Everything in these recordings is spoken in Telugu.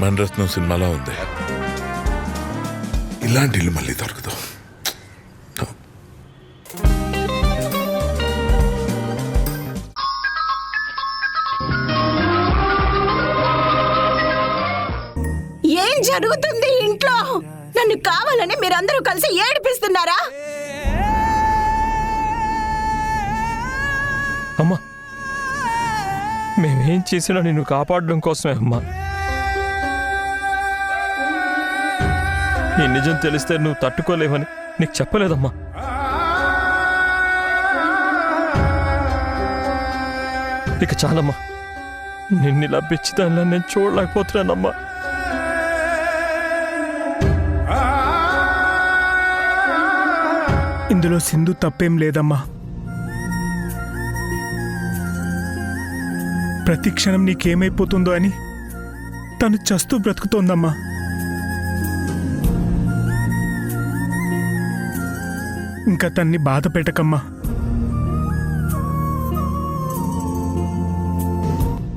మణరత్నం సినిమాలో ఉంది. ఇలాంటి ఇల్లు మళ్ళీ దొరకదు. ఏం జరుగుతుంది ఇంట్లో? నన్ను కావాలని మీరందరూ కలిసి ఏడిపిస్తున్నారా? అమ్మా, మేమేం చేసినా నిన్ను కాపాడడం కోసమే అమ్మా. నీ నిజం తెలిస్తే నువ్వు తట్టుకోలేవని నీకు చెప్పలేదమ్మా. ఇక చాలమ్మా, నిన్ను ఇలా పిచ్చిదానిలా నేను చూడలేకపోతున్నానమ్మా. ఇందులో సింధు తప్పేం లేదమ్మా. ప్రతి క్షణం నీకేమైపోతుందో అని తను చస్తూ బ్రతుకుతోందమ్మా. ఇంకా తన్ని బాధ పెట్టకమ్మా.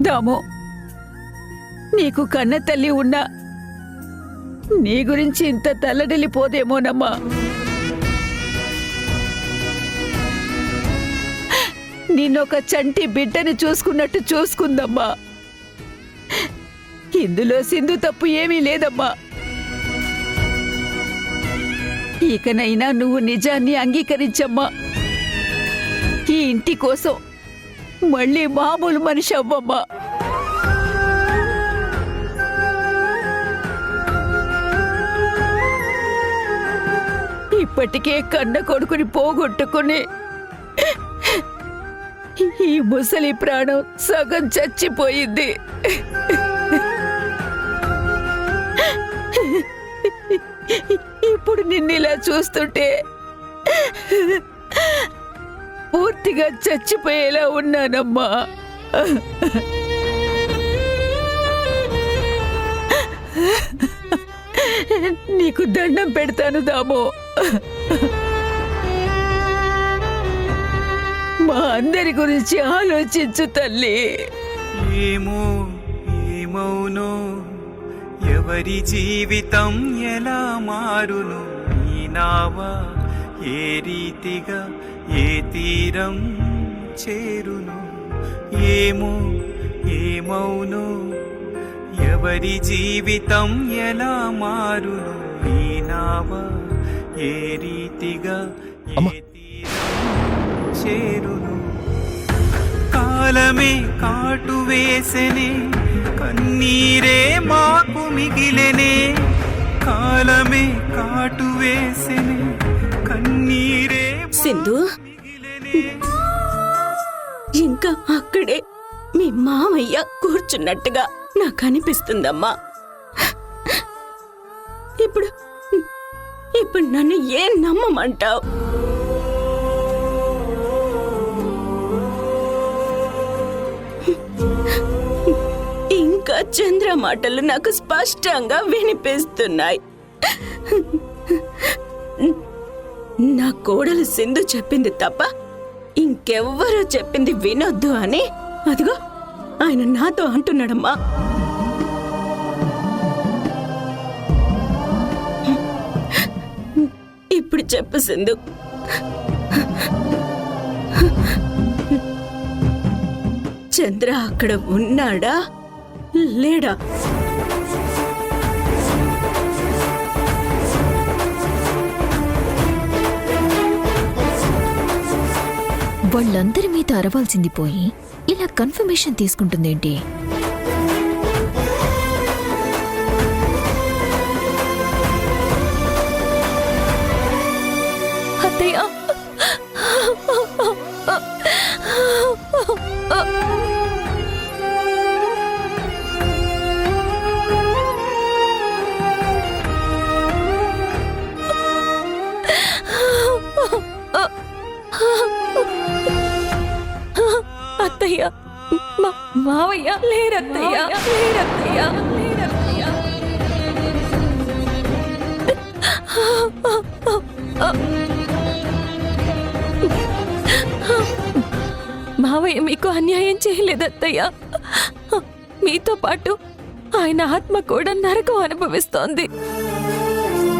దామో, నీకు కన్న తల్లి ఉన్నా నీ గురించి ఇంత తల్లడిల్లిపోదేమోనమ్మా. నిన్నొక చంటి బిడ్డని చూసుకున్నట్టు చూసుకుందమ్మా. ఇందులో సింధు తప్పు ఏమీ లేదమ్మా. ఇకనైనా నువ్వు నిజాన్ని అంగీకరించమ్మా. ఈ ఇంటి కోసం మళ్ళీ మామూలు మనిషి అవ్వమ్మా. ఇప్పటికే కన్న కొడుకుని పోగొట్టుకుని ఈ ముసలి ప్రాణం సగం చచ్చిపోయింది. ఇప్పుడు నిన్నిలా చూస్తుంటే పూర్తిగా చచ్చిపోయేలా ఉన్నానమ్మా. నీకు దండం పెడతాను దామో. మా అందరి గురించి ఆలోచించు తల్లి. ఏమో ఏమౌనో, ఎవరి జీవితం ఎలా మారును, ఈ నావ ఏ రీతిగా ఏ తీరం చేరును. ఏమో ఏమౌనో, ఎవరి జీవితం ఎలా మారును, ఈ నావ ఏ రీతిగా ఏ తీరం చేరును. కాలమే కాటు వేసెనే, కన్నీరే మాకు మిగిలెనే. కాలమే కాటు వేసెనే, కన్నీరే సింధు, ఇంకా అక్కడే మీ మామయ్య కూర్చున్నట్టుగా నాకు అనిపిస్తుందమ్మా. ఇప్పుడు నన్ను ఏం నమ్మమంటావు? ఇంకా చంద్ర మాటలు నాకు స్పష్టంగా వినిపిస్తున్నాయి. నా కోడలు సింధు చెప్పింది తప్ప ఇంకెవ్వరూ చెప్పింది వినొద్దు అని అదిగో ఆయన నాతో అంటున్నాడమ్మా. ఇప్పుడు చెప్పు సింధు, చంద్ర అక్కడ ఉన్నాడా లేడా? వాళ్ళందరి మీద అరవాల్సింది పోయి ఇలా కన్ఫర్మేషన్ తీసుకుంటుందేంటి? అత్తయ్య, అత్తయ్య, మావయ్య లేరత్తయ్య, లేరత్తయ్య, లేరత్తయ్య. మావయ్య మీకు అన్యాయం చేయలేదత్తయ్య. మీతో పాటు ఆయన ఆత్మ కూడా నరకం అనుభవిస్తోంది.